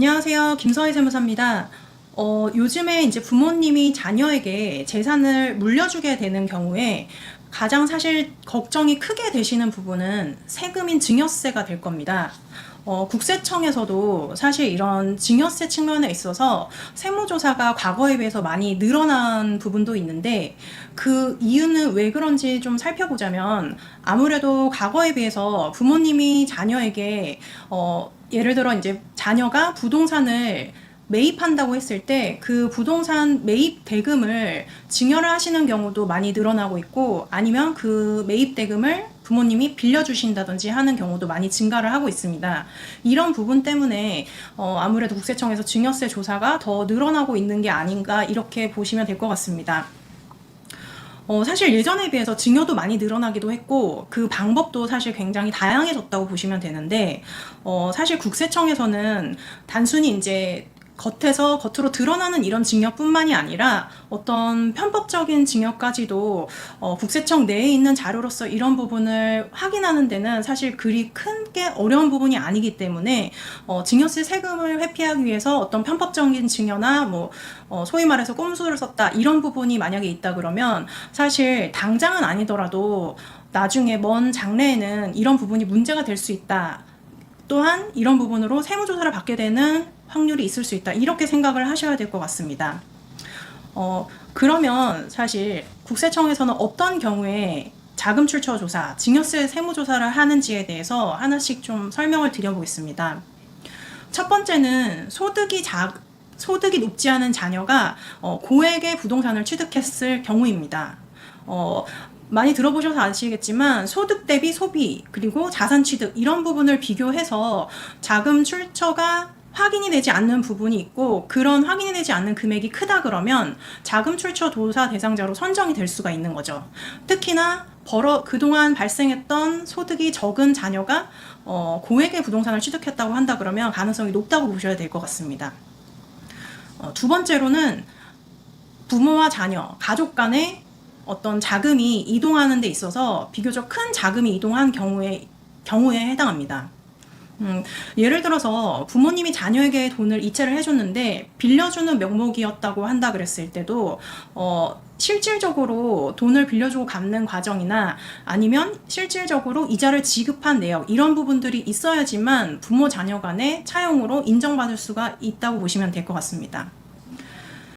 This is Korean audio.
안녕하세요. 김서희 세무사입니다. 요즘에 이제 부모님이 자녀에게 재산을 물려주게 되는 경우에 가장 사실 걱정이 크게 되시는 부분은 세금인 증여세가 될 겁니다. 국세청에서도 사실 이런 증여세 측면에 있어서 세무조사가 과거에 비해서 많이 늘어난 부분도 있는데 그 이유는 왜 그런지 좀 살펴보자면 아무래도 과거에 비해서 부모님이 자녀에게 예를 들어 이제 자녀가 부동산을 매입한다고 했을 때 그 부동산 매입 대금을 증여를 하시는 경우도 많이 늘어나고 있고 아니면 그 매입 대금을 부모님이 빌려주신다든지 하는 경우도 많이 증가를 하고 있습니다. 이런 부분 때문에 아무래도 국세청에서 증여세 조사가 더 늘어나고 있는 게 아닌가 이렇게 보시면 될 것 같습니다. 사실 예전에 비해서 증여도 많이 늘어나기도 했고 그 방법도 사실 굉장히 다양해졌다고 보시면 되는데 사실 국세청에서는 단순히 이제 겉으로 드러나는 이런 증여뿐만이 아니라 어떤 편법적인 증여까지도 국세청 내에 있는 자료로서 이런 부분을 확인하는 데는 사실 그리 큰 게 어려운 부분이 아니기 때문에 증여세 세금을 회피하기 위해서 어떤 편법적인 증여나 소위 말해서 꼼수를 썼다 이런 부분이 만약에 있다 그러면 사실 당장은 아니더라도 나중에 먼 장래에는 이런 부분이 문제가 될 수 있다. 또한 이런 부분으로 세무조사를 받게 되는 확률이 있을 수 있다. 이렇게 생각을 하셔야 될 것 같습니다. 그러면 사실 국세청에서는 어떤 경우에 자금 출처 조사, 증여세 세무조사를 하는지에 대해서 하나씩 좀 설명을 드려보겠습니다. 첫 번째는 소득이 높지 않은 자녀가 고액의 부동산을 취득했을 경우입니다. 많이 들어보셔서 아시겠지만 소득 대비 소비 그리고 자산 취득 이런 부분을 비교해서 자금 출처가 확인이 되지 않는 부분이 있고 그런 확인이 되지 않는 금액이 크다 그러면 자금 출처 조사 대상자로 선정이 될 수가 있는 거죠. 특히나 그동안 발생했던 소득이 적은 자녀가 고액의 부동산을 취득했다고 한다 그러면 가능성이 높다고 보셔야 될 것 같습니다. 두 번째로는 부모와 자녀, 가족 간의 어떤 자금이 이동하는 데 있어서 비교적 큰 자금이 이동한 경우에 해당합니다. 예를 들어서 부모님이 자녀에게 돈을 이체를 해줬는데 빌려주는 명목이었다고 한다 그랬을 때도 실질적으로 돈을 빌려주고 갚는 과정이나 아니면 실질적으로 이자를 지급한 내역 이런 부분들이 있어야지만 부모 자녀 간의 차용으로 인정받을 수가 있다고 보시면 될 것 같습니다.